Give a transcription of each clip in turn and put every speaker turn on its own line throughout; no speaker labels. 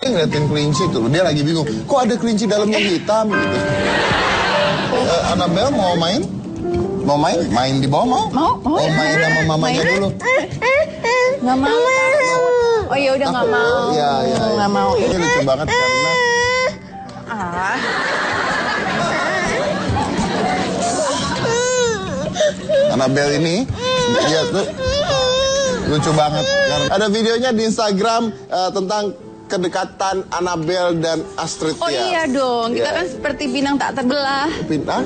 ngeliatin kelinci tuh, dia lagi bingung. Kok ada kelinci dalamnya hitam gitu. Annabelle mau main? Mau main? Main di bawah mau?
Mau.
Oh, main sama mamanya dulu.
Nggak mau. Oh ya udah nggak mau.
Iya.
Nggak mau.
Ini lucu banget karena. Annabelle ini, dia tuh lucu banget. Ada videonya di Instagram tentang kedekatan Annabelle dan Astrid.
Oh iya dong, kita kan seperti pinang tak terbelah.
Pinang?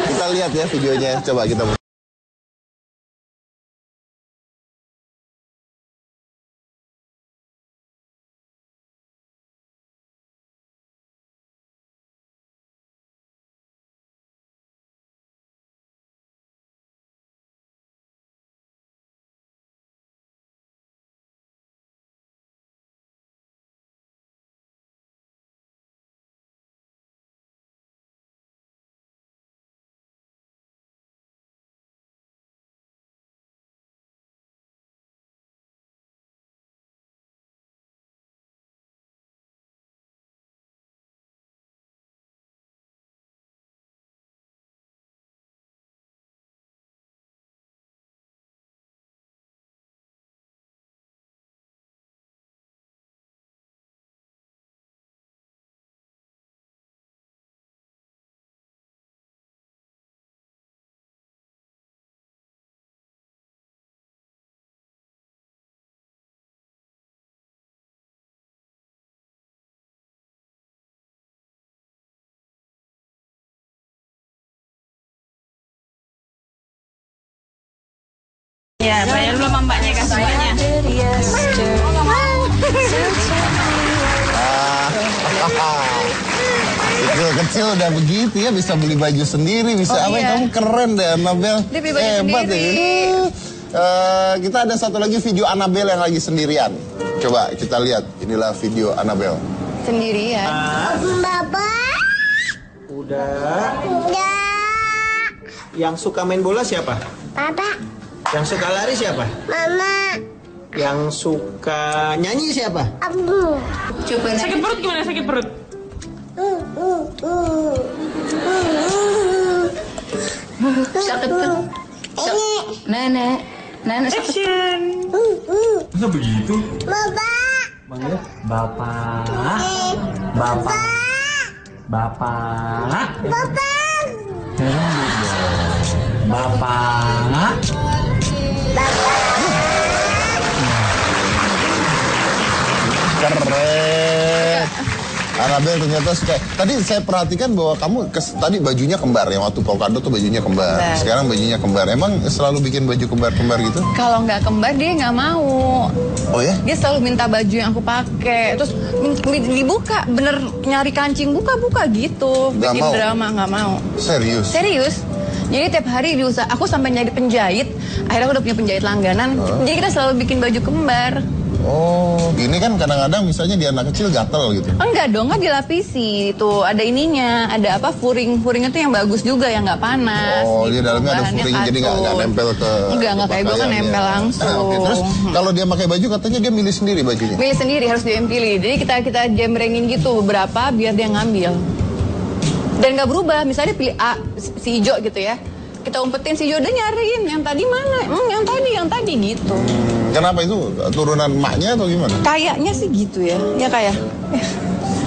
Kita lihat ya videonya, coba kita.
Ya, bayar dulu sama mbaknya, kasih mbaknya.
Kecil udah begitu ya, bisa beli baju sendiri, bisa apa?
Iya.
Kamu keren deh, Annabelle.
Dia beli baju
Hebat
sendiri.
Kita ada satu lagi video Annabelle yang lagi sendirian. Coba kita lihat, inilah video Annabelle.
Sendirian.
Bapak.
Udah.
Udah.
Yang suka main bola siapa?
Bapak.
Yang suka lari siapa?
Mama.
Yang suka nyanyi siapa?
Abu.
Coba sakit perut gimana sakit perut? Sakit perut. Nenek sakit.
Masa begitu?
Bapak.
Manggilnya Bapak. Bapak. Bapak.
Bapak.
Bapak.
Keren. Annabelle ternyata suka. Tadi saya perhatikan bahwa kamu tadi bajunya kembar ya, waktu polkadot tuh bajunya kembar. Sekarang bajunya kembar. Emang selalu bikin baju kembar-kembar gitu?
Kalau nggak kembar dia nggak mau.
Oh ya?
Dia selalu minta baju yang aku pakai. Terus dibuka, bener nyari kancing buka-buka gitu.
Nggak
Bikin
mau?
drama nggak mau.
Serius?
Serius. Jadi tiap hari diusaha. Aku sampai nyari penjahit. Akhirnya aku udah punya penjahit langganan. Jadi kita selalu bikin baju kembar.
Oh, gini kan kadang-kadang misalnya di anak kecil gatel gitu.
Enggak dong, kan dilapisi. Itu ada ininya, ada apa furing itu yang bagus juga, yang nggak panas.
Oh,
gitu.
di dalamnya ada
Bahannya
furing, jadi nggak nempel ke.
Nggak kayak gue kan
pakaiannya.
nempel langsung.
Oke, terus kalau dia pakai baju katanya dia milih sendiri bajunya.
Milih sendiri, harus dia yang pilih. Jadi kita jembrengin gitu beberapa biar dia ngambil. Dan nggak berubah. Misalnya dia pilih A, si hijau gitu ya. Kita umpetin si hijau, dia nyariin yang tadi mana? Yang tadi gitu.
Kenapa itu? Turunan emaknya atau gimana?
Kayaknya sih gitu ya. Ya kayak.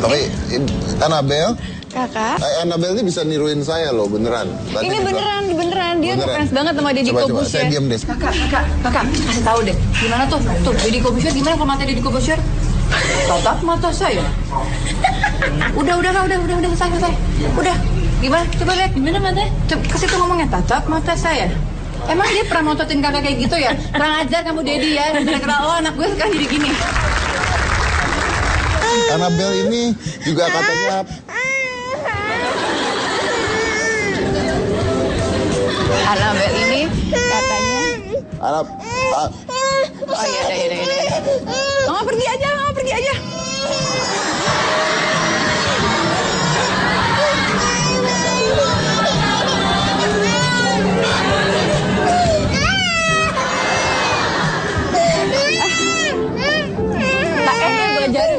Tapi Annabelle,
Kakak.
Annabelle ini bisa niruin saya loh, beneran. Tadi
Ini
juga-
beneran. Dia
Beneran.
ngefans banget sama Deddy
Coba,
Corbuzier.
saya diam deh.
Kakak, kasih tahu deh. Gimana tuh Deddy Corbuzier gimana kalau mata Deddy Corbuzier? Tatap mata saya. Udah, selesai. Udah. Gimana? Coba lihat. Gimana matanya? Coba kasih tuh ngomongnya. Tatap mata saya. Emang dia pernah mototin kakak kayak gitu ya? Kurang ajar kamu Deddy ya. Kira-kira anak gue sekarang jadi gini.
Annabelle ini juga katanya
Annabelle ini katanya.
Annabelle.
Oh iya. Mama pergi aja.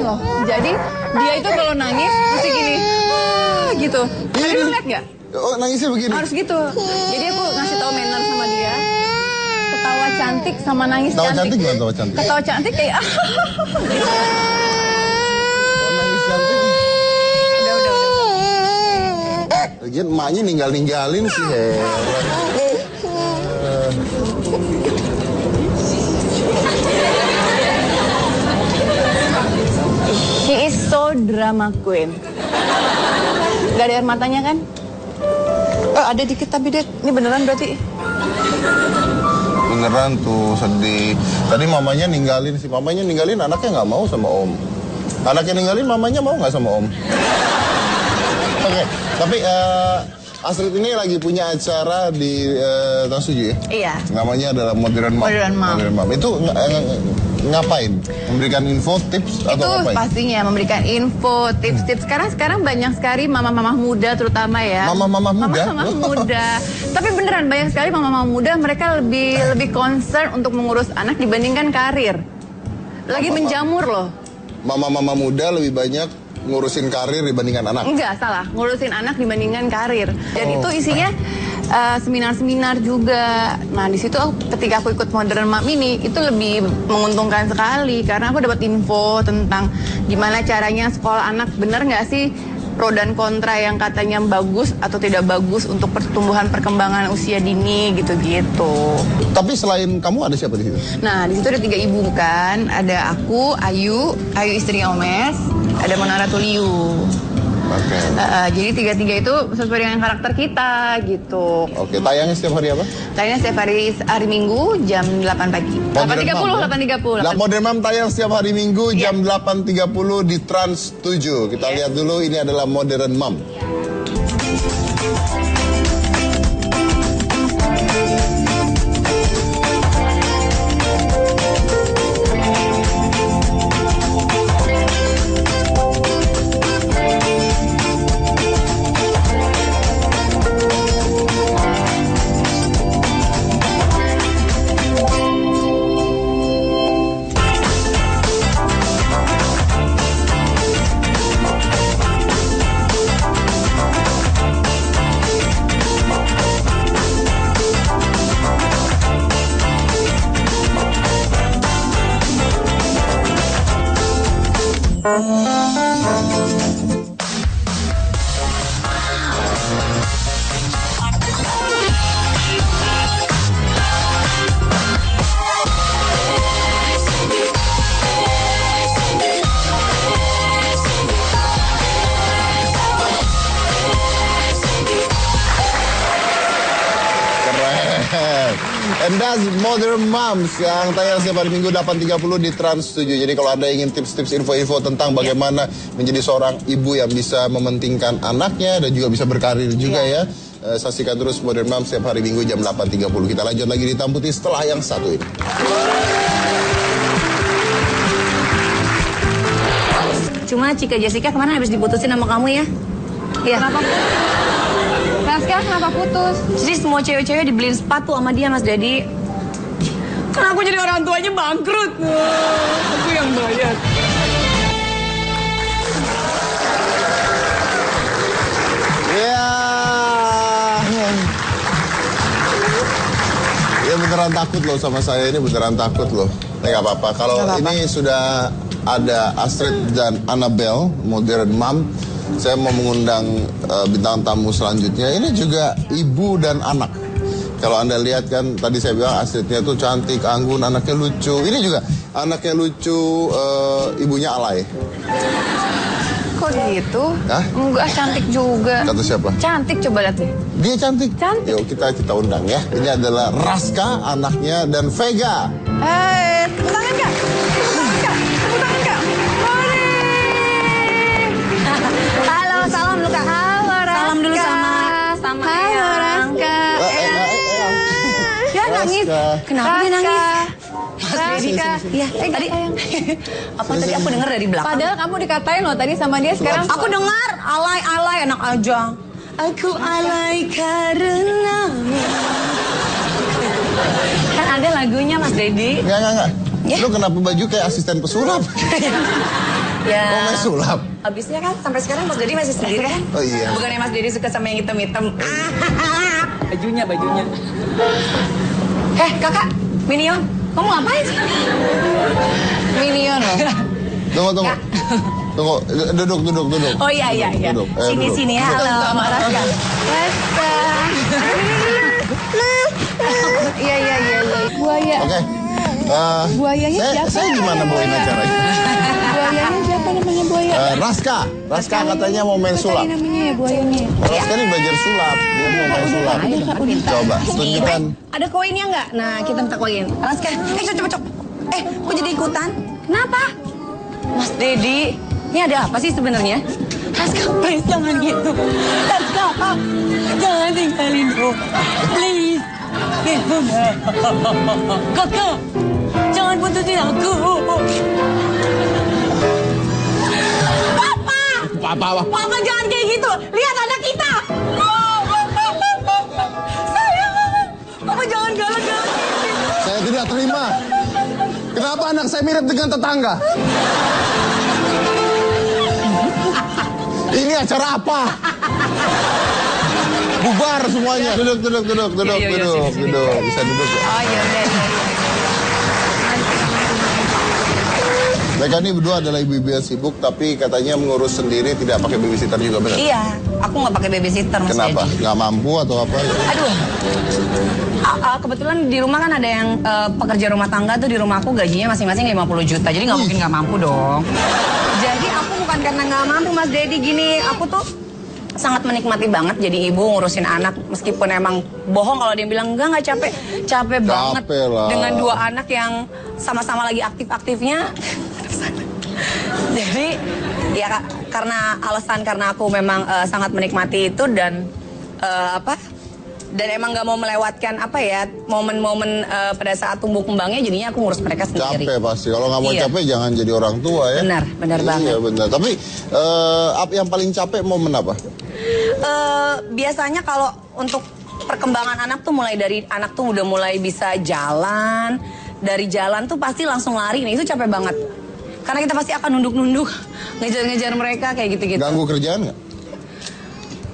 loh. Jadi dia itu kalau nangis mesti gini, gitu. Tadi lu lihat nggak?
Oh, nangisnya begini.
Harus gitu. Jadi aku ngasih tahu manner sama dia. Ketawa cantik sama nangis
Tawa
cantik.
cantik gimana tawa cantik?
Ketawa cantik kayak gitu.
Oh, nangis cantik.
Udah.
Lagian emaknya ninggalin sih heran.
She is so drama queen. Gak ada air matanya kan? Oh, ada dikit tapi Dad. Ini beneran berarti?
Beneran tuh sedih. Tadi mamanya ninggalin sih. Mamanya ninggalin anaknya nggak mau sama om. Anaknya ninggalin mamanya mau nggak sama om? Oke, tapi Astrid ini lagi punya acara di Trans 7 ya?
Iya.
Namanya adalah Modern Mom.
Modern Mom.
Itu ngapain? Memberikan info, tips atau
Itu
ngapain?
pastinya memberikan info, tips-tips. Sekarang banyak sekali mama-mama muda terutama ya.
Mama-mama muda?
Mama-mama muda. Tapi beneran banyak sekali mama-mama muda, mereka lebih concern untuk mengurus anak dibandingkan karir. Lagi menjamur loh.
Mama-mama muda lebih banyak ngurusin karir dibandingkan anak.
Enggak, salah. Ngurusin anak dibandingkan karir. Dan itu isinya seminar-seminar juga. Nah, di situ ketika aku ikut Modern Mom ini, itu lebih menguntungkan sekali. Karena aku dapat info tentang gimana caranya sekolah anak. Bener nggak sih pro dan kontra yang katanya bagus atau tidak bagus untuk pertumbuhan perkembangan usia dini gitu-gitu.
Tapi selain kamu ada siapa di situ?
Nah, di situ ada 3 ibu kan. Ada aku, Ayu istri Omes, ada Mona Ratuliu.
Oke.
Jadi 3-3 itu sesuai dengan karakter kita gitu.
Oke, tayangnya setiap hari apa?
Tayangnya setiap hari Minggu jam 8 pagi. 8.30.
Nah, Modern Mom tayang setiap hari Minggu jam 8.30 di Trans 7. Kita lihat dulu, ini adalah Modern Mom. And that's Modern Moms yang tayang setiap hari Minggu 8.30 di Trans 7. Jadi kalau Anda ingin tips-tips info-info tentang bagaimana menjadi seorang ibu yang bisa mementingkan anaknya dan juga bisa berkarir juga ya. Saksikan terus Modern Moms setiap hari Minggu jam 8.30. Kita lanjut lagi di Hitam Putih setelah yang satu ini.
Cuma Cika Jessica kemarin habis diputusin sama kamu ya? Iya.
Kenapa? Nah, sekarang kenapa putus?
Jadi semua cewek-cewek dibeliin sepatu sama dia, Mas Dedi. Karena aku jadi orang tuanya bangkrut. Aku yang bayar.
Ya beneran takut loh sama saya, ini beneran takut loh. Nggak apa-apa. Kalau ini sudah ada Astrid dan Annabelle, Modern Mom, saya mau mengundang bintang tamu selanjutnya. Ini juga ibu dan anak. Kalau Anda lihat kan, tadi saya bilang Astridnya tuh cantik, anggun, anaknya lucu. Ini juga anaknya lucu, ibunya alay.
Kok gitu?
Hah?
Enggak, cantik juga.
Kata siapa?
Cantik, coba lihat nih.
Dia cantik.
Cantik.
Yuk kita undang ya. Ini adalah Raska, anaknya, dan Vega.
Tepuk tangan Kak. Tepuk tangan Kak. Mari.
Halo, salam dulu Kak.
Halo Raska.
Salam dulu sama
Halo
Eyang.
Raska.
Dia nangis. Kenapa dia nangis?
Raska.
Iya, tadi apa tadi aku dengar dari belakang.
Padahal kamu dikatain loh tadi sama dia, sekarang
Aku dengar alay enak aja. Aku alay karenamu. Kan ada lagunya Mas Dedi.
Enggak.
Ya.
Lu kenapa baju kayak asisten pesulap?
Ya.
Oh, main sulap.
Habisnya kan sampai sekarang Mas Dedi masih sendiri kan?
Oh iya.
Bukannya Mas Dedi suka sama yang hitam-hitam. Bajunya. Kakak, Minion, kamu ngapain sih?
Minion loh.
Tunggu. Tunggu, duduk.
Oh iya.
Duduk.
Sini ya, halo Mbak Raska.
Raska. Iya. Buaya.
Oke.
Buayanya siapa?
Saya gimana bawain acaranya?
Buayanya siapa namanya buaya?
Raska katanya mau main sulap.
Tadi namanya ya buayanya.
Raska ini belajar sulap. Dia mau main sulap. Coba, tunjukkan.
Ada koinnya nggak? Nah, kita minta koin. Raska, coba. Kok jadi ikutan? Kenapa? Mas Dedi, ini ada apa sih sebenarnya? Raska, please jangan gitu. Raska, jangan tinggalin aku. Please. Kakak, jangan putusin aku. Papa jangan kayak gitu. Lihat anak kita. Sayang, Papa jangan galak-galak.
Saya tidak terima. Kenapa anak saya mirip dengan tetangga? Ini acara apa? Bubar semuanya. Duduk. Bisa duduk.
Oh iya.
Mereka ini berdua adalah ibu-ibu yang sibuk, tapi katanya mengurus sendiri, tidak pakai babysitter juga, benar?
Iya, aku nggak pakai babysitter Mas
Kenapa?
Dedi.
Nggak mampu atau apa?
Aduh, kebetulan di rumah kan ada yang pekerja rumah tangga tuh di rumah aku gajinya masing-masing 50 juta, jadi nggak mungkin nggak mampu dong. Jadi aku bukan karena nggak mampu Mas Dedi gini, aku tuh sangat menikmati banget jadi ibu ngurusin anak meskipun emang bohong kalau dia bilang enggak capek banget
lah.
Dengan 2 anak yang sama-sama lagi aktif-aktifnya. Jadi ya karena aku memang sangat menikmati itu dan dan emang nggak mau melewatkan momen-momen pada saat tumbuh kembangnya, jadinya aku ngurus mereka sendiri.
Capek pasti. Kalau nggak mau capek jangan jadi orang tua ya.
Benar banget.
Iya benar. Tapi yang paling capek momen apa?
Biasanya kalau untuk perkembangan anak tuh mulai dari anak tuh udah mulai bisa jalan, dari jalan tuh pasti langsung lari, itu capek banget. Karena kita pasti akan nunduk-nunduk, ngejar-ngejar mereka kayak gitu-gitu.
Ganggu kerjaan nggak?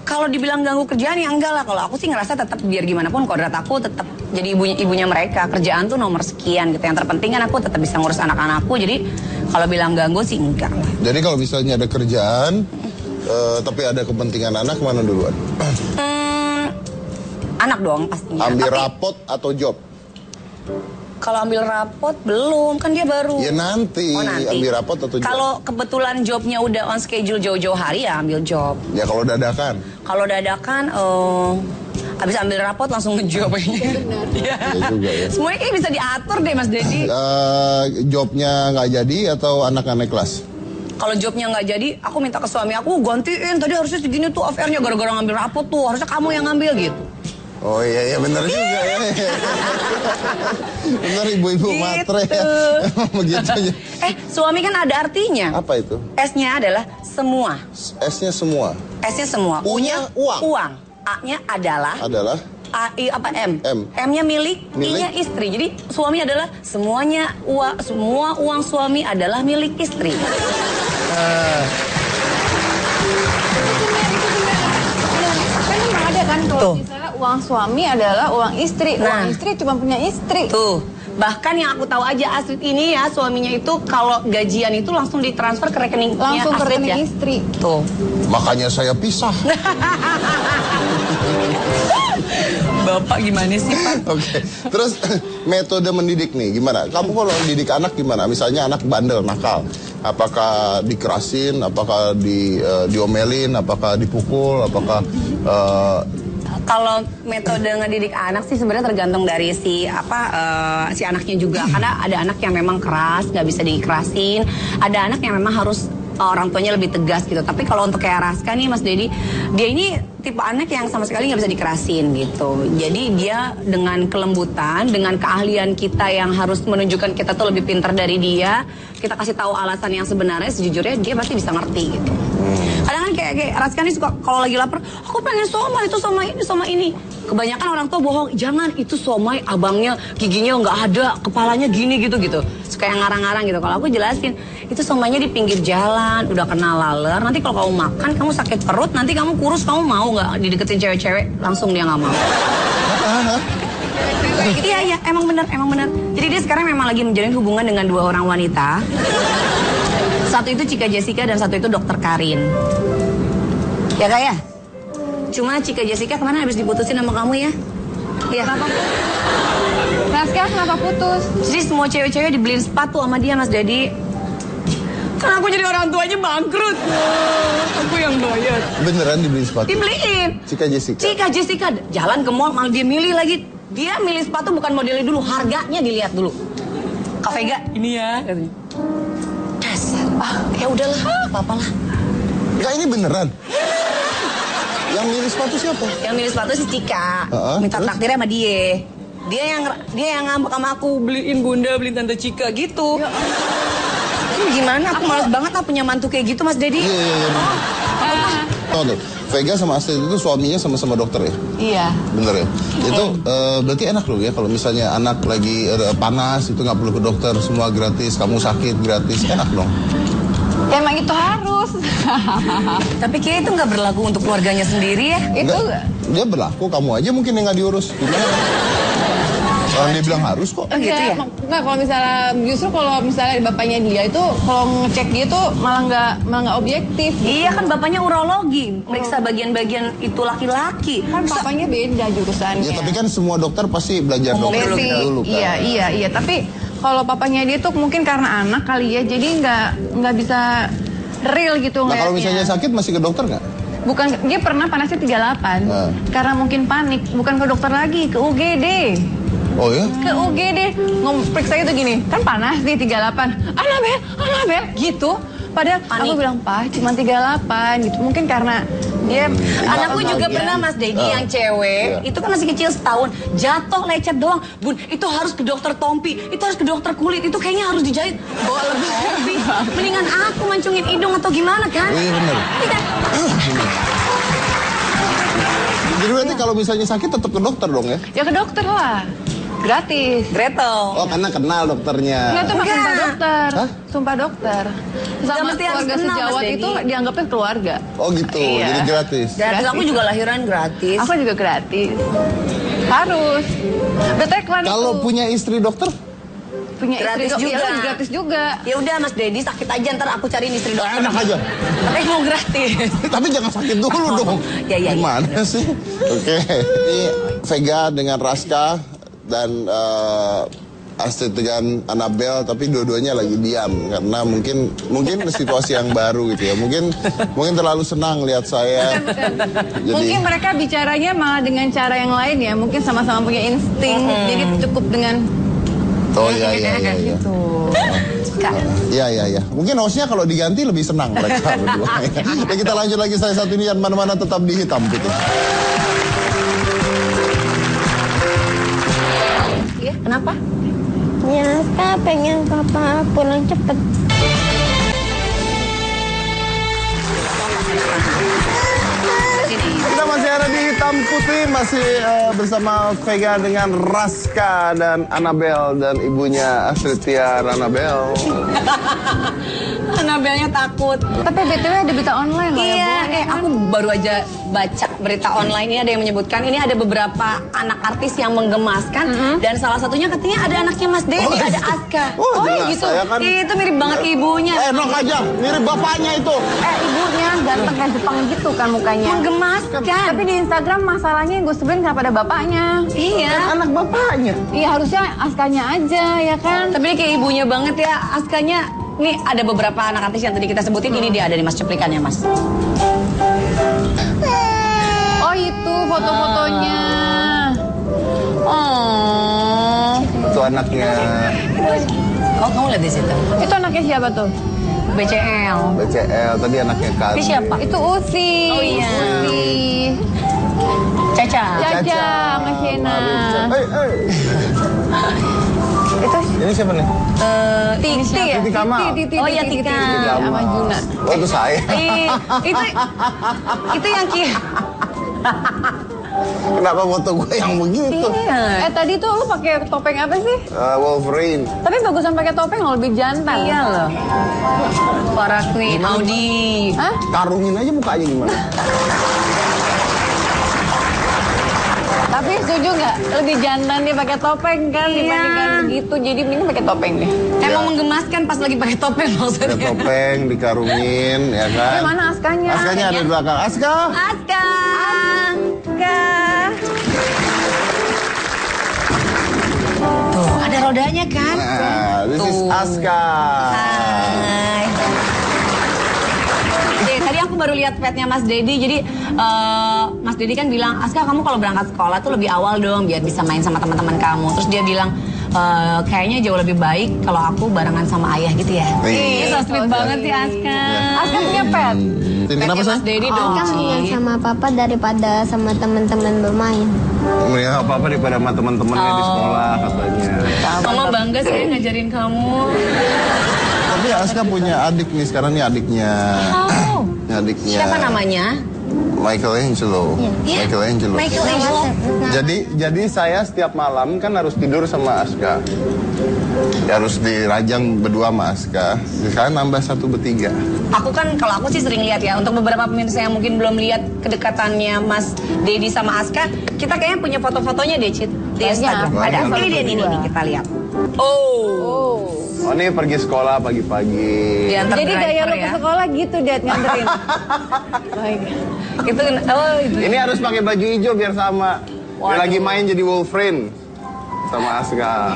Kalau dibilang ganggu kerjaan ya enggak lah. Kalau aku sih ngerasa tetap biar gimana pun kodrat aku tetap jadi ibunya mereka. Kerjaan tuh nomor sekian gitu. Yang terpenting kan aku tetap bisa ngurus anak-anakku. Jadi kalau bilang ganggu sih enggak lah.
Jadi kalau misalnya ada kerjaan, tapi ada kepentingan anak, mana duluan?
Anak doang pastinya.
Ambil rapot atau job?
Kalau ambil rapot belum, kan dia baru.
Ya nanti. Ambil rapot atau job?
Kalau kebetulan jobnya udah on schedule jauh-jauh hari ya ambil job.
Ya kalau dadakan?
Kalau dadakan, abis ambil rapot langsung ngejob. Iya
juga ya.
Semuanya kayak bisa diatur deh Mas Dedi.
Jobnya nggak jadi atau anak-anak kelas?
Kalau jobnya nggak jadi, aku minta ke suami aku gantiin. Tadi harusnya segini tuh affairnya gara-gara ngambil rapot tuh. Harusnya kamu yang ngambil gitu.
Oh iya benar juga ya. Benar ibu-ibu
Gitu.
matre ya. Emang begitu ya.
Suami kan ada artinya.
Apa itu?
S-nya adalah semua.
S-nya semua.
S-nya semua.
U-nya uang.
A-nya adalah. M. M-nya milik. I-nya istri. Jadi suami adalah semuanya semua uang suami adalah milik istri.
Kan memang ada kan kalau misalnya uang suami adalah uang istri. Uang istri cuma punya istri.
Tuh. Bahkan yang aku tahu aja Astrid ini ya suaminya itu kalau gajian itu langsung ditransfer ke rekeningnya
langsung ke
Astrid
rekening
ya.
istri.
Tuh.
Makanya saya pisah.
Bapak gimana sih Pak?
Oke. Terus metode mendidik nih gimana? Kamu kalau mendidik anak gimana? Misalnya anak bandel, nakal. Apakah dikerasin, apakah diomelin, apakah dipukul, apakah
Kalau metode ngedidik anak sih sebenarnya tergantung dari si anaknya juga. Karena ada anak yang memang keras, nggak bisa dikerasin. Ada anak yang memang harus orang tuanya lebih tegas gitu. Tapi kalau untuk kayak Raska nih Mas Dedi, dia ini tipe anak yang sama sekali nggak bisa dikerasin gitu. Jadi dia dengan kelembutan, dengan keahlian kita yang harus menunjukkan kita tuh lebih pintar dari dia, kita kasih tahu alasan yang sebenarnya, sejujurnya dia pasti bisa ngerti gitu. Kadang kan kayak Raska nih suka kalau lagi lapar, aku pengen soma itu sama ini sama ini. Kebanyakan orang tua bohong, jangan itu somai abangnya giginya nggak ada, kepalanya gini gitu. Suka yang ngarang-ngarang gitu. Kalau aku jelasin, itu somainya di pinggir jalan, udah kena laler. Nanti kalau kamu makan, kamu sakit perut, nanti kamu kurus, kamu mau nggak dideketin cewek-cewek? Langsung dia nggak mau. Iya, emang bener. Jadi dia sekarang memang lagi menjalin hubungan dengan 2 orang wanita. Satu itu Cika Jessica dan satu itu Dokter Karin. Ya Kak ya? Cuma Cika Jessica kemana habis diputusin sama kamu ya? Iya.
Kenapa putus?
Jadi semua cewek-cewek dibeliin sepatu sama dia Mas Dedi. Kan aku jadi orang tuanya bangkrut. Aku yang bayar.
Beneran dibeli sepatu?
Dibeliin.
Cika Jessica
Jalan ke mall malah dia milih lagi. Dia milih sepatu bukan modelnya dulu, harganya dilihat dulu. Kak Vega, ini ya katanya. Dasar. Ya udahlah, apa-apalah.
Enggak, ini beneran. Yang milih sepatu siapa?
Yang milih sepatu si Cika. Minta
Terus?
traktirnya sama dia. Dia yang ngambek sama aku, beliin Bunda, beliin Tante Cika gitu. Ini gimana? Aku males banget lah punya mantu kayak gitu, Mas Dedi.
Iya. Tuh, Vega sama Astrid itu suaminya sama-sama dokter ya?
Iya.
Bener ya? Itu berarti enak loh ya kalau misalnya anak lagi panas itu nggak perlu ke dokter, semua gratis, kamu sakit gratis, enak dong.
Emang itu harus.
Tapi kayak itu nggak berlaku untuk keluarganya sendiri ya?
Itu
Dia berlaku, kamu aja mungkin yang nggak diurus. Gimana? Orang dia bilang harus kok.
Gitu ya?
Enggak, kalau misalnya justru kalau misalnya bapaknya dia itu kalau ngecek dia tuh malah nggak objektif.
Iya kan bapaknya urologi, meriksa bagian-bagian itu laki-laki.
Kan bapaknya beda jurusannya.
Ya tapi kan semua dokter pasti belajar dokter
Basic.
dulu kan.
Iya. Tapi kalau papanya dia tuh mungkin karena anak kali ya, jadi nggak bisa real gitu
Nah kalau
ngeliatnya.
misalnya sakit masih ke dokter nggak?
Bukan, dia pernah panasnya 38. Karena mungkin panik, bukan ke dokter lagi, ke UGD.
Oh ya?
Ke UGD, periksa itu gini, kan panas nih 38. Anabel, gitu. Padahal
Panik.
aku bilang, Pak, cuma 38 gitu. Mungkin karena dia
Anakku juga
bagian.
pernah Mas Dedi yang cewek, itu kan masih kecil setahun, jatuh lecet doang. Bun, itu harus ke dokter Tompi, itu harus ke dokter kulit, itu kayaknya harus dijahit. Bawa lebih. Mendingan aku mancungin hidung atau gimana kan?
Iya bener.
Iya kan?
Jadi berarti kalau misalnya sakit tetap ke dokter dong ya?
Ya ke dokter lah, gratis.
Gretel.
Oh karena kenal dokternya.
Enggak tuh
Enggak.
sumpah dokter.
Hah?
Sumpah dokter.
Nggak
Sama
mesti harus
keluarga
kenal, Mas
sejawat
Dedi.
itu dianggapnya keluarga.
Oh gitu,
Iya.
jadi gratis.
Gratis, aku juga lahiran gratis.
Aku juga gratis. Harus. Udah tagline
Kalau
itu.
punya istri dokter?
Punya
Gratis
istri
juga.
iya, gratis juga.
Ya udah Mas Dedi sakit aja ntar aku cariin istri dokter.
Enak aja.
Tapi mau gratis.
Tapi jangan sakit dulu dong.
Iya.
Gimana sih? Oke. Ini Vega dengan Raska dan Astrid dengan Annabelle, tapi dua-duanya lagi diam karena mungkin situasi yang baru gitu ya. Mungkin terlalu senang lihat saya. Jadi
Mungkin mereka bicaranya malah dengan cara yang lain ya. Mungkin sama-sama punya insting. Jadi cukup dengan
oh iya.
gitu.
Iya. Mungkin hostnya kalau diganti lebih senang mereka berdua. Ya, kita lanjut lagi saya satu ini yang mana-mana tetap di hitam putih.
Iya, kenapa?
Ya, Kak, pengen papa pulang cepet.
Kita masih ada di hitam putih, masih bersama Vega dengan Raska dan Annabelle dan ibunya Astrid Tiar Annabelle.
Annabelle-nya takut.
Tapi BTW ada berita online loh ya, Bu.
Iya, aku baru aja baca berita online ini ada yang menyebutkan ini ada beberapa anak artis yang menggemaskan dan salah satunya katanya ada anaknya Mas Dedi,
Oh,
ada Aska.
oh, jelas,
gitu.
saya kan-
Itu mirip banget ke ibunya.
Enak aja, mirip bapaknya itu.
Ibunya ganteng kayak Jepang gitu kan mukanya.
Menggemaskan.
Tapi di Instagram masalahnya yang gue sebelin kenapa ada bapaknya.
Iya.
Anak bapaknya.
Iya harusnya Askanya aja ya kan.
Tapi ini kayak ibunya banget ya, Askanya. Nih ada beberapa anak artis yang tadi kita sebutin, ini dia ada di Mas cuplikannya Mas.
Oh itu foto-fotonya. Oh.
Itu anaknya
Oh kamu lihat di situ.
Itu anaknya siapa tuh?
BCL.
BCL, tadi anaknya Kak.
Ini siapa?
Itu Usi.
Oh, iya.
Usi.
Caca.
Caca sama Shena. Itu
Ini siapa nih?
Titi ya?
Titi Kamal.
Oh iya, Tika.
Sama Juna.
Oh itu saya.
Itu yang
Kenapa foto gue yang begitu?
Iya. Tadi tuh lu pakai topeng apa sih?
Wolverine.
Tapi bagusan pakai topeng lo lebih jantan. Iya loh.
Para Queen Audi.
Hah?
Karungin aja mukanya gimana?
Tapi setuju nggak? Lebih jantan dia pakai topeng kan dibandingkan begitu. Jadi mending pakai topeng deh.
Emang menggemaskan pas lagi pakai topeng
Ada
maksudnya.
topeng, dikarungin, ya kan?
Tapi mana Askanya?
Askanya ada di belakang. Aska!
Aska. Tuh, ada rodanya kan?
Nah, this is Aska.
Hai. Tadi aku baru lihat petnya Mas Dedi. Jadi Mas Dedi kan bilang, Aska kamu kalau berangkat sekolah tuh lebih awal dong biar bisa main sama teman-teman kamu. Terus dia bilang kayaknya jauh lebih baik kalau aku barengan sama ayah gitu ya.
Iya.
So sweet banget sih Aska.
Aska punya pet.
Kenapa
Petnya
sih?
Mas Dedi dong.
Kan mendingan sama papa daripada sama teman-teman bermain.
Mendingan apa-apa daripada sama teman-temannya di sekolah katanya.
Mama bangga sih ngajarin kamu.
Tapi Aska punya adik nih, sekarang nih adiknya.
Oh.
Adiknya.
Siapa namanya?
Michelangelo.
Iya.
Michelangelo.
Michelangelo.
Jadi saya setiap malam kan harus tidur sama Aska. Ya, harus dirajang berdua sama Aska. Sekarang nambah 1 bertiga.
Aku kan kalau aku sih sering lihat ya. Untuk beberapa pemirsa yang mungkin belum lihat kedekatannya Mas Dedi sama Aska, kita kayaknya punya foto-fotonya deh, Cid. Di Instagram.
Banyak.
Ada. Ini dia nih kita lihat.
Oh, ini pergi sekolah pagi-pagi.
Diantar
Jadi gaya
driver
lo ke
ya.
sekolah gitu, Dad, nganterin. Baik.
Itu itu.
Ini harus pakai baju hijau biar sama. Dia lagi main jadi Wolverine sama Aska.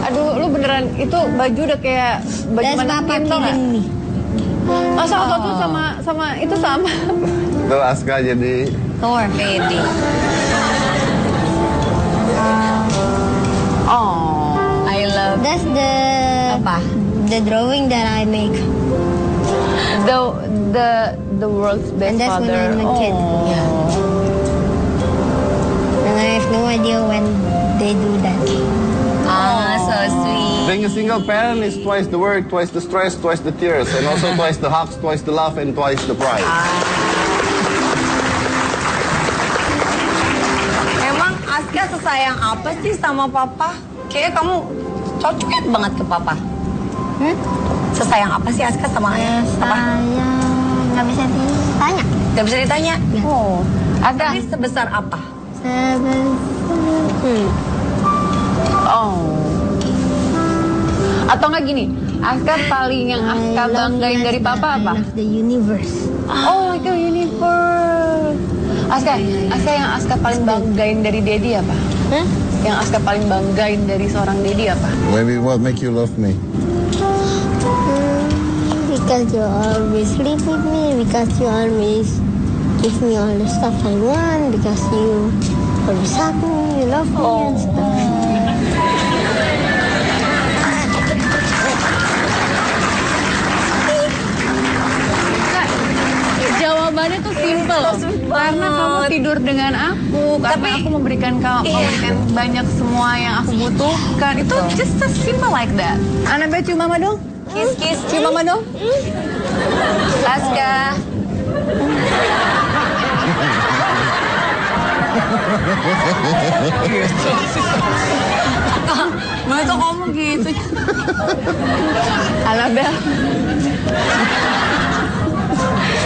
Aduh, lu beneran itu baju udah kayak baju
Dan
mana
papa
tim tau nggak?
kirim nih.
Masa otot tuh sama itu sama.
Tuh Aska jadi
Thor, Dedi.
Oh.
I love.
That's
Apa?
the drawing that I make.
The world's best
And that's when
father.
I'm a kid. And I have no idea when they do that.
Ah, so sweet.
being a single parent is twice the work, twice the stress, twice the tears, and also twice the hugs, twice the love, and twice the pride.
Emang Aska sesayang apa sih sama papa? Kayaknya kamu cocok banget ke papa. Sesayang apa sih Aska sama ayah? Papa?
Saya nggak bisa ditanya.
Gak bisa ditanya.
Oh. Aska.
Tapi sebesar apa?
Oh. Atau nggak gini, Aska paling yang Aska banggain dari papa apa?
I love the universe.
Oh, like a universe. Aska yang Aska paling banggain dari Dedi apa? Yang Aska paling banggain dari seorang Dedi apa?
Maybe what make you love me?
Because you always sleep with me, because you always give me all the stuff I want, because you always hug me, you love me and stuff.
Jawabannya tuh simple, karena kamu tidur dengan aku, karena aku memberikan kamu banyak semua yang aku butuhkan. Itu just as simple like that. Annabelle cium mama dong.
Kiss, kiss.
Cium mama dong.
Aska. Masa kamu gitu?
Annabelle.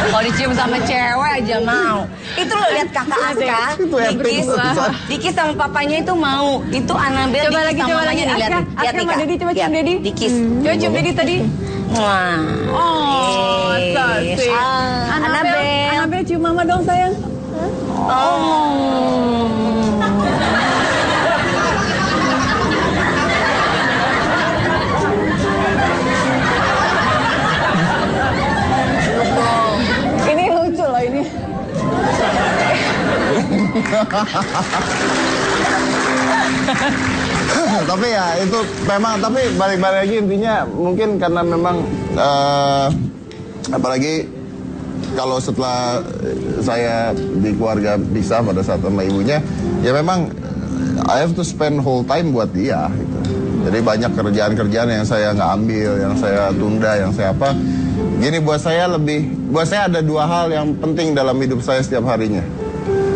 Kalau dicium sama cewek aja mau. Itu lo lihat kakak Aska, dikis sama papanya itu mau. Itu Annabelle
Coba
dikis
lagi,
sama
coba
mamanya
lagi.
nih, lihat
Aska,
nih. Lihat
Aska
nih,
sama
Kak.
Dedi, coba cium
Lihat.
Dedi.
Dikis.
Coba cium Dedi tadi.
Wah.
Oh, so sweet.
Annabelle.
Annabelle cium mama dong sayang.
Oh.
Ini lucu loh ini.
Tapi ya itu memang, tapi balik-balik lagi intinya mungkin karena memang apalagi kalau setelah saya di keluarga pisah pada saat sama ibunya, ya memang I have to spend whole time buat dia gitu. Jadi banyak kerjaan-kerjaan yang saya nggak ambil, yang saya tunda, yang saya apa. Gini, buat saya ada dua hal yang penting dalam hidup saya setiap harinya.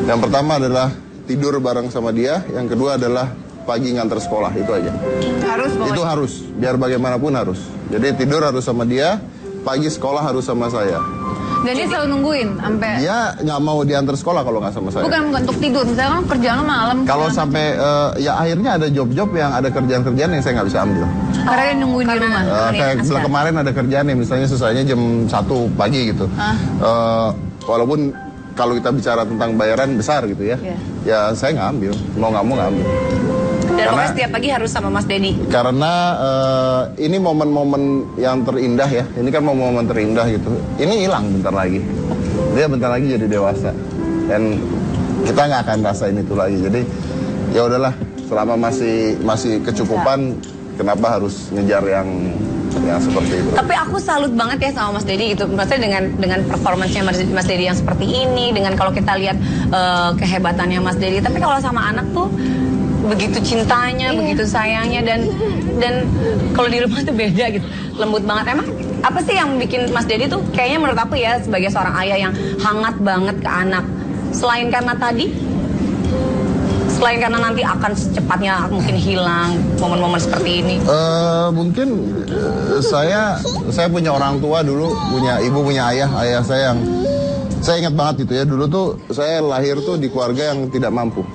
Yang pertama adalah tidur bareng sama dia, yang kedua adalah pagi nganter sekolah, itu aja.
Harus pokoknya.
Itu harus, biar bagaimanapun harus. Jadi tidur harus sama dia, pagi sekolah harus sama saya.
Dan dia selalu nungguin sampai.
Dia nggak mau diantar sekolah kalau nggak sama saya.
Bukan untuk tidur, misalnya kan kerjaan malam.
Kalau sampai ya akhirnya ada job-job yang ada kerjaan-kerjaan yang saya nggak bisa ambil.
Karena dia nungguin di rumah.
Kayak bulan kemarin ada kerjaan yang misalnya selesainya jam 1 pagi gitu. Walaupun kalau kita bicara tentang bayaran besar gitu ya, ya saya nggak ambil, mau nggak ambil.
Dan pokoknya setiap pagi harus sama Mas Dedi.
Karena ini momen-momen yang terindah ya. Ini kan momen-momen terindah gitu. Ini hilang bentar lagi. Dia bentar lagi jadi dewasa. Dan kita nggak akan rasain itu lagi. Jadi ya udahlah. Selama masih kecukupan, kenapa harus ngejar yang seperti itu?
Tapi aku salut banget ya sama Mas Dedi gitu. Maksudnya dengan performance-nya Mas Dedi yang seperti ini, dengan kalau kita lihat kehebatannya Mas Dedi. Tapi kalau sama anak tuh begitu cintanya, begitu sayangnya, dan kalau di rumah tuh beda gitu, lembut banget. Emang apa sih yang bikin Mas Dedi tuh kayaknya menurut aku ya sebagai seorang ayah yang hangat banget ke anak? Selain karena nanti akan secepatnya mungkin hilang momen-momen seperti ini.
Mungkin saya punya orang tua dulu, punya ibu, punya ayah saya yang saya ingat banget itu ya. Dulu tuh saya lahir tuh di keluarga yang tidak mampu.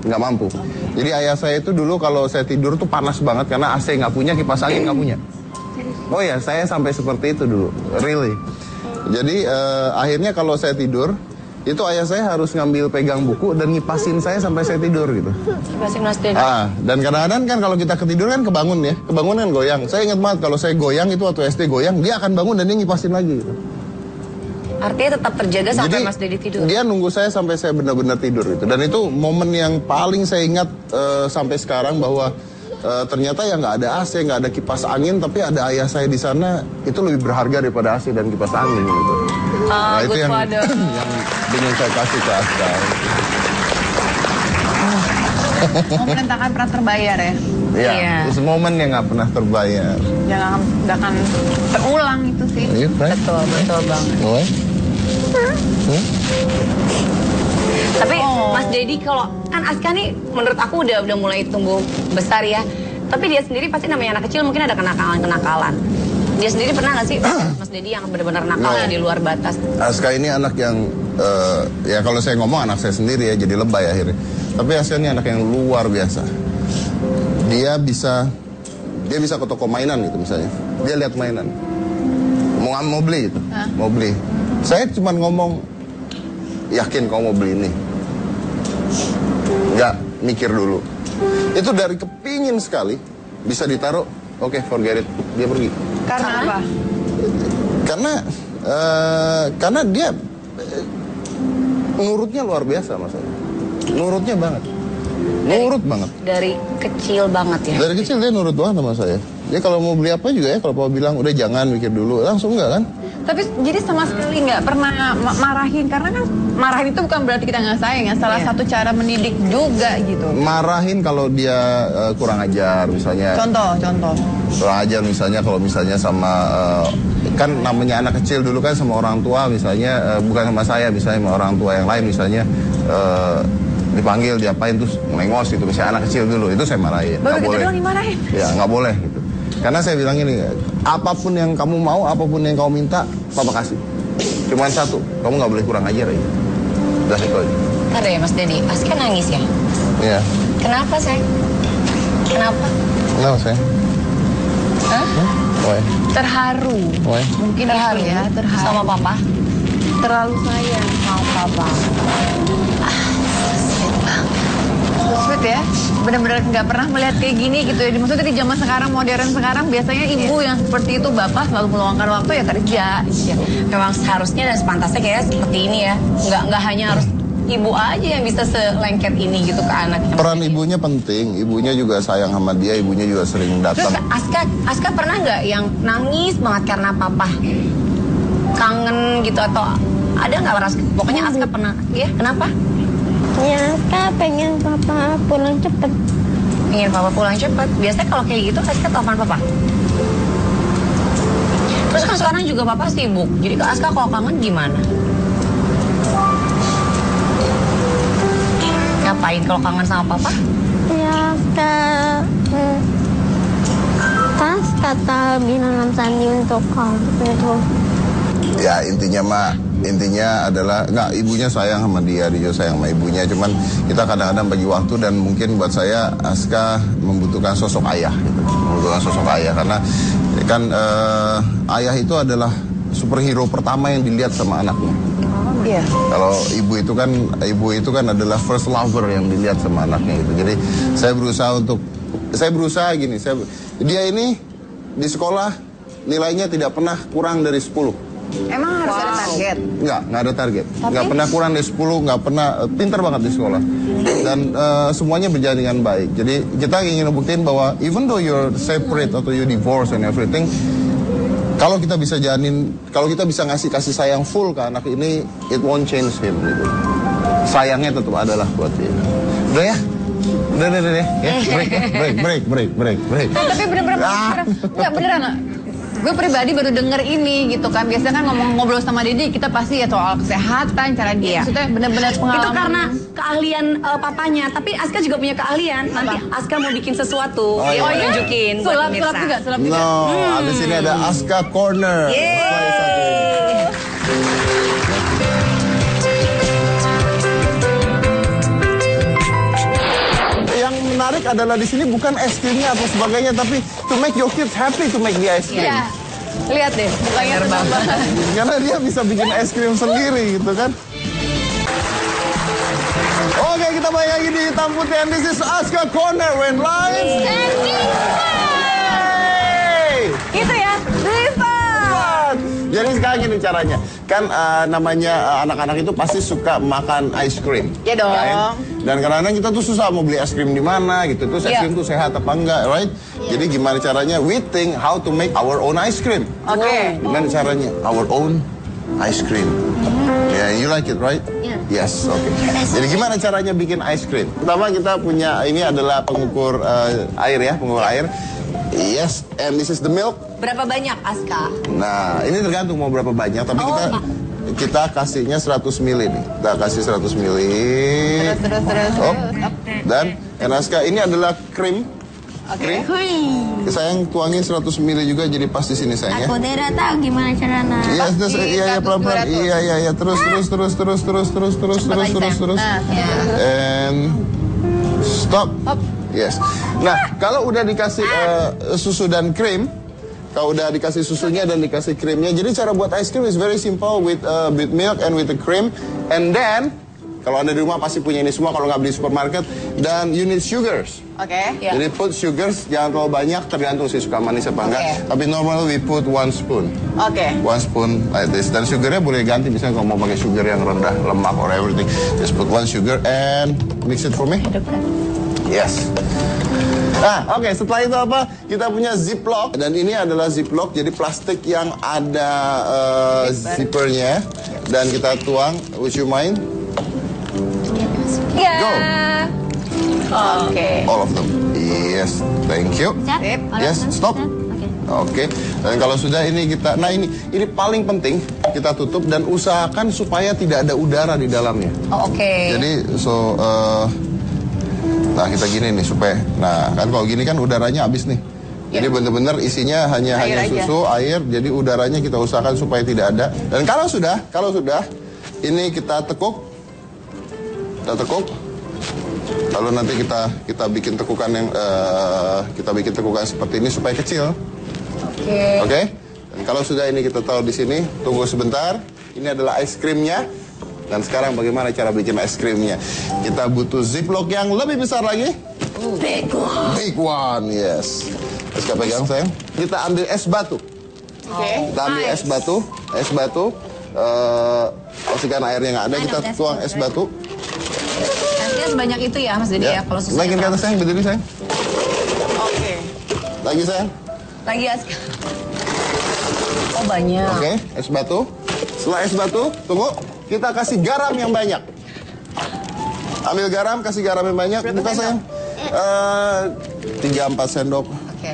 Nggak mampu. Jadi ayah saya itu dulu kalau saya tidur tuh panas banget karena AC nggak punya, kipas angin nggak punya. Oh ya, saya sampai seperti itu dulu, really. Jadi akhirnya kalau saya tidur, itu ayah saya harus ngambil pegang buku dan ngipasin saya sampai saya tidur gitu.
Kipasin Mas Dedi.
Dan kadang-kadang kan kalau kita ketiduran kebangun ya, kebangun kan goyang. Saya ingat banget kalau saya goyang itu waktu SD goyang, dia akan bangun dan dia ngipasin lagi gitu.
Artinya tetap terjaga sampai
Jadi,
Mas Dedi tidur.
Dia nunggu saya sampai saya benar-benar tidur gitu. Dan itu momen yang paling saya ingat sampai sekarang bahwa ternyata ya nggak ada AC, nggak ada kipas angin, tapi ada ayah saya di sana itu lebih berharga daripada AC dan kipas angin gitu. Nah itu yang ingin saya kasih ke Aska.
Momen yang tak akan pernah terbayar ya.
Iya, itu momen yang nggak pernah terbayar.
Jangan nggak akan terulang itu sih.
Iya, right?
Betul banget.
Oh.
Tapi Mas Dedi kalau kan Aska nih menurut aku udah mulai tumbuh besar ya. Tapi dia sendiri pasti namanya anak kecil mungkin ada kenakalan. Dia sendiri pernah nggak sih Mas Dedi yang benar-benar nakal yang di luar batas?
Aska ini anak yang ya kalau saya ngomong anak saya sendiri ya jadi lebay akhirnya. Tapi Aska ini anak yang luar biasa. Dia bisa ke toko mainan gitu misalnya. Dia lihat mainan. Mau beli gitu. Mau beli. Saya cuma ngomong, yakin kamu mau beli ini? Nggak mikir dulu. Itu dari kepingin sekali bisa ditaruh. Oke, forget it. Dia pergi.
Karena apa?
Karena dia nurutnya luar biasa mas saya. Nurutnya banget. Nurut banget.
Dari kecil banget ya.
Dari kecil dia nurut banget sama saya. Dia kalau mau beli apa juga ya, kalau papa bilang udah jangan mikir dulu, langsung enggak kan?
Tapi jadi sama sekali nggak pernah marahin, karena kan marahin itu bukan berarti kita nggak sayang ya. Salah satu cara mendidik juga gitu.
Marahin kalau dia kurang ajar misalnya.
Contoh.
Kurang ajar misalnya kalau misalnya sama kan namanya anak kecil dulu kan sama orang tua misalnya bukan sama saya misalnya sama orang tua yang lain misalnya dipanggil diapain terus melengos gitu misalnya anak kecil dulu itu saya marahin.
Baru gitu
boleh.
doang dimarahin.
Ya nggak boleh gitu. Karena saya bilang ini, apapun yang kamu mau, apapun yang kamu minta, papa kasih. Cuman satu, kamu nggak boleh kurang ajar ya. Udah itu aja.
Ada ya Mas Dedi, Aska nangis ya?
Iya.
Kenapa sayang? Kenapa?
Kenapa saya?
Hah?
Woi.
Terharu.
Woi.
Mungkin
Terharu
itu ya, terharu.
sama papa?
Terlalu sayang sama papa.
Sweet banget.
Sweet ya, benar-benar nggak pernah melihat kayak gini gitu ya. Maksudnya di zaman sekarang, modern sekarang, biasanya ibu yang seperti itu, bapak selalu meluangkan waktu ya kerja.
Ya, memang seharusnya dan sepantasnya kayak seperti ini ya. Nggak hanya harus ibu aja yang bisa selengket ini gitu ke anaknya.
Peran ibunya penting, ibunya juga sayang sama dia, ibunya juga sering
Terus
datang.
Aska pernah nggak yang nangis banget karena papa? Kangen gitu atau ada nggak Aska? Pokoknya Aska pernah, ya kenapa?
Ya, Kak pengen papa pulang cepet.
Ingin papa pulang cepat. Biasanya kalau kayak gitu Aska telepon papa. Terus kan sekarang juga papa sibuk. Jadi Kak Aska kalau kangen gimana? Ngapain kalau kangen sama papa?
Ya, pas kata bilang Sandi untuk call gitu.
Ya intinya adalah nggak, ibunya sayang sama dia juga sayang sama ibunya. Cuman kita kadang-kadang bagi waktu, dan mungkin buat saya Aska membutuhkan sosok ayah gitu. Membutuhkan sosok ayah karena kan ayah itu adalah superhero pertama yang dilihat sama anaknya.
Iya.
Kalau ibu itu kan adalah first lover yang dilihat sama anaknya gitu. Jadi saya berusaha gini, dia ini di sekolah nilainya tidak pernah kurang dari 10.
Emang harus ada target?
Nggak ada target. Nggak pernah kurang dari 10, nggak pernah, pintar banget di sekolah. Dan semuanya berjalan dengan baik. Jadi kita ingin buktiin bahwa even though you're separate atau you divorce and everything, kalau kita bisa ngasih kasih sayang full ke anak ini, it won't change him gitu. Sayangnya tetap adalah buat dia. Udah ya? Udah deh. Ya, break.
Tapi beneran. Gue pribadi baru denger ini gitu kan. Biasanya kan ngobrol sama Didi, kita pasti ya soal kesehatan, cara dia. Maksudnya bener-bener pengalaman.
Itu karena keahlian papanya. Tapi Aska juga punya keahlian. Nanti Aska mau bikin sesuatu. Dia mau tunjukin buat pemirsa.
Sulap juga.
No, abis ini ada Aska Corner. Yang menarik adalah di sini bukan es krimnya atau sebagainya, tapi to make your kids happy to make the ice cream.
Iya. Lihat deh, mukanya senang banget.
Karena dia bisa bikin es krim sendiri gitu kan. Oke, kita balik lagi di Hitam Putih, and this is Aska Corner when live.
Gitu ya, Riva.
Jadi sekarang gini caranya. Kan namanya anak-anak itu pasti suka makan ice cream.
Ya dong.
Right? Dan kadang-kadang kita tuh susah mau beli es krim di mana gitu. Terus es krim tuh sehat apa enggak, right? Jadi gimana caranya? We think how to make our own ice cream.
Oke.
Gimana caranya? Our own ice cream. Yeah, you like it, right? Yes, oke. Jadi gimana caranya bikin ice cream? Pertama kita punya, ini adalah pengukur air ya, pengukur air. Yes, and this is the milk.
Berapa banyak Aska?
Nah, ini tergantung mau berapa banyak, tapi kita kasihnya 100 ml nih. Kita kasih 100 ml.
Terus.
Dan Aska, ini adalah krim. Krim. Sayang tuangin 100 ml juga, jadi pas di sini sayang ya.
Aku tidak tahu gimana caranya.
Iya, pelan-pelan. Iya, terus. And stop. Yes. Nah, kalau udah dikasih susu dan krim, kalau udah dikasih susunya dan dikasih krimnya, jadi cara buat ice cream is very simple with milk and with the cream. And then, kalau Anda di rumah pasti punya ini semua kalau nggak beli supermarket. Dan you need sugars.
Oke.
Jadi put sugars, jangan terlalu banyak, tergantung sih suka manis apa enggak. Tapi normal we put 1 spoon.
Oke.
1 spoon like this. Dan sugarnya boleh ganti, misalnya kalau mau pakai sugar yang rendah lemak or everything. Just put 1 sugar and mix it for me. Yes. Nah, oke, setelah itu apa? Kita punya ziplock, dan ini adalah ziplock, jadi plastik yang ada zippernya, dan kita tuang. Would you mind?
Ya.
Go.
Oke.
All of them. Yes, thank you. Yes, stop. Oke. Dan kalau sudah ini kita, nah ini paling penting kita tutup dan usahakan supaya tidak ada udara di dalamnya.
Oke.
Jadi nah kita gini nih supaya, nah kan kalau gini kan udaranya habis nih. Jadi bener-bener isinya hanya susu, air, jadi udaranya kita usahakan supaya tidak ada. Dan kalau sudah, ini kita tekuk, lalu nanti kita bikin tekukan yang seperti ini supaya kecil. Oke. Dan kalau sudah ini kita taruh di sini, tunggu sebentar. Ini adalah ice creamnya. Dan sekarang bagaimana cara bikin es krimnya? Kita butuh ziplock yang lebih besar lagi. Big one, yes. Terus kita pegang sayang. Kita ambil es batu. Kita ambil es batu. Pastikan airnya nggak ada. Kita tuang es batu.
Esnya sebanyak itu ya Mas Didi ya? Kalau susunya
Lagi ke atas sayang, berdiri sayang.
Oke.
Lagi sayang.
Lagi Aska. Oh banyak.
Oke, es batu. Setelah es batu, tunggu. Kita kasih garam yang banyak. Ambil garam, kasih garam yang banyak. Buka sayang. 3-4 sendok.
Oke.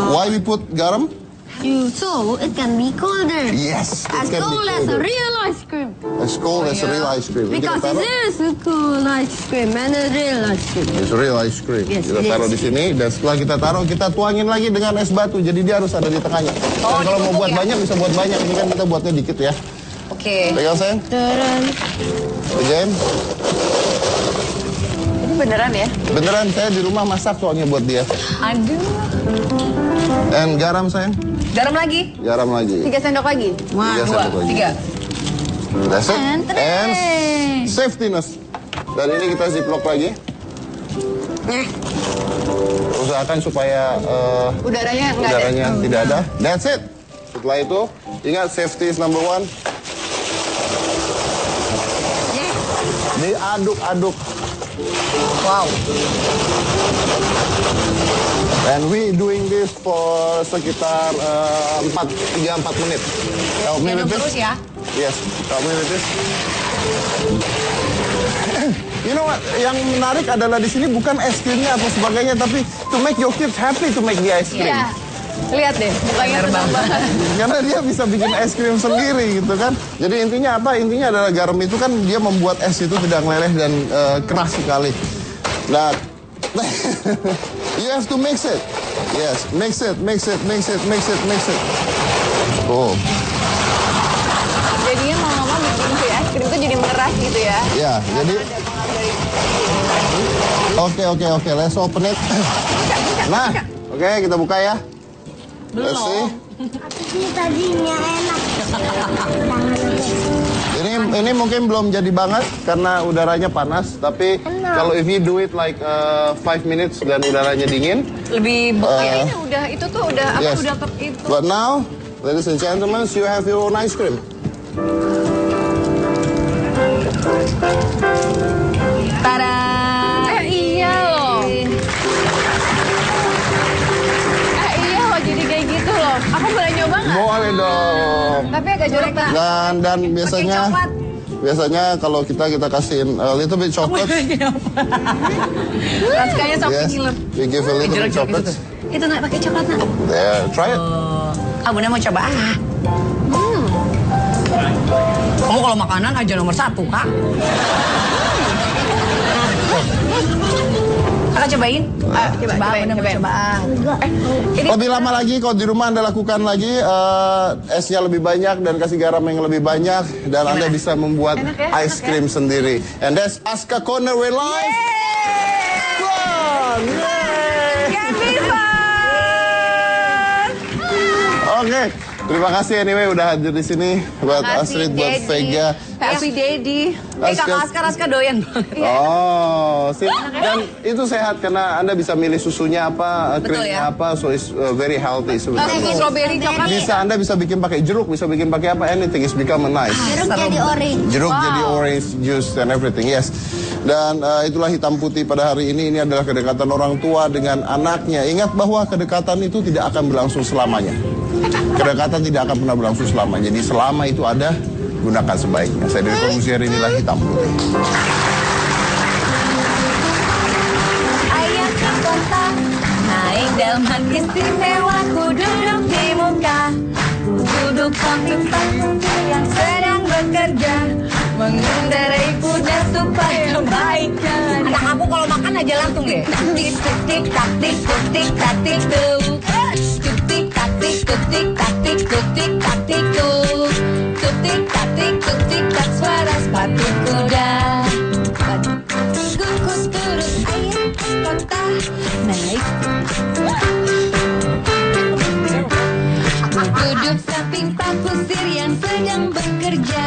Why we put garam?
So it can be colder.
Yes,
As
it can be
cold as a
colder.
real ice cream.
As cold as a real ice cream. Ini
Because
kita taruh.
it is a cool ice cream and a real ice cream.
It's real ice cream.
Yes,
Kita
it
taruh
is.
di sini dan setelah kita taruh kita tuangin lagi dengan es batu. Jadi dia harus ada di tengahnya. Dan kalau mau buat banyak bisa buat banyak. Ini kan kita buatnya dikit ya.
Oke.
Pegang sayang.
Taran.
Again.
Ini beneran ya?
Beneran saya di rumah masak soalnya buat dia.
Aduh.
And garam sayang.
Garam lagi?
Garam lagi.
3 sendok lagi?
3 sendok lagi.
3.
That's it.
And
And safetyness. Dan ini kita ziplock lagi. Usahakan supaya
Udaranya nggak ada.
udaranya tidak ada. That's it. Setelah itu, ingat safety is number 1. Diaduk-aduk.
Wow.
And we doing this for sekitar 3-4 menit. Help me with
Aduk terus
this.
ya?
Yes, help me with this. You know what? Yang menarik adalah di sini bukan es krimnya atau sebagainya, tapi to make your kids happy to make the ice cream.
Iya. Lihat deh, mukanya senang banget.
Karena dia bisa bikin es krim sendiri gitu kan. Jadi intinya apa? Intinya adalah garam itu kan dia membuat es itu tidak meleleh dan keras sekali. Nah, you have to mix it. Yes, mix it. Oh,
Jadinya mama bikin si es krim itu jadi mengeras gitu ya.
ya. Jadi, oke. Let's open it. Nah, oke kita buka ya. Let's see.
Ini tadinya enak.
Ini mungkin belum jadi banget karena udaranya panas. Tapi kalau if you do it like 5 minutes dan udaranya dingin.
Lebih ini udah itu tuh udah apa
Yes.
udah itu.
But now, ladies and gentlemen, you have your own ice cream.
Tada! Iya loh. Iya loh jadi kayak gitu loh. Aku boleh nyoba nggak?
Boleh dong.
Tapi agak jorok Kak.
Dan biasanya
coklat.
biasanya kalau kita kasihin a little bit chocolate.
Raskanya sampai
Yes,
ngiler.
we give a little bit chocolate.
Itu nak pakai coklat nak.
There, try it.
Ah Bunda mau coba ah. Kamu kalau makanan aja nomor 1 Kak. Kakak cobain? Cobain.
Lebih lama lagi kalau di rumah Anda lakukan lagi esnya lebih banyak dan kasih garam yang lebih banyak dan Anda bisa membuat ice cream sendiri. And that's Aska Corner we're live. Fun! Yay! Oke, terima kasih anyway udah hadir di sini buat Astrid, buat Vega.
Happy Daddy.
Aska-
Aska doyan banget.
Oh, sip. Dan itu sehat karena Anda bisa milih susunya apa,
Betul
krimnya
ya.
apa, so it's very healthy sebenarnya.
Strawberry coklat.
Anda bisa bikin pakai jeruk, bisa bikin pakai apa, anything is become nice.
Jeruk jadi orange.
Jeruk jadi orange juice and everything, yes. Dan itulah hitam putih pada hari ini. Ini adalah kedekatan orang tua dengan anaknya. Ingat bahwa kedekatan itu tidak akan berlangsung selamanya. Kedekatan tidak akan pernah berlangsung selamanya. Jadi selama itu ada, gunakan sebaiknya. Saya dari Corbusier, inilah hitam putih.
Ayah ke kota, naik delman istimewa, ku duduk di muka, ku duduk samping sang yang sedang bekerja, mengendarai kuda supaya baikkan. Anak aku kalau makan aja langsung deh. Tik tik tak tik tik tak tik tuh. Tik tak tik tik tak tik tik tak tik tuh. Tik tak tik tak suara sepatu kuda. Kukus turut ayah ke kota naik. Aku duduk samping Pak Kusir yang sedang bekerja.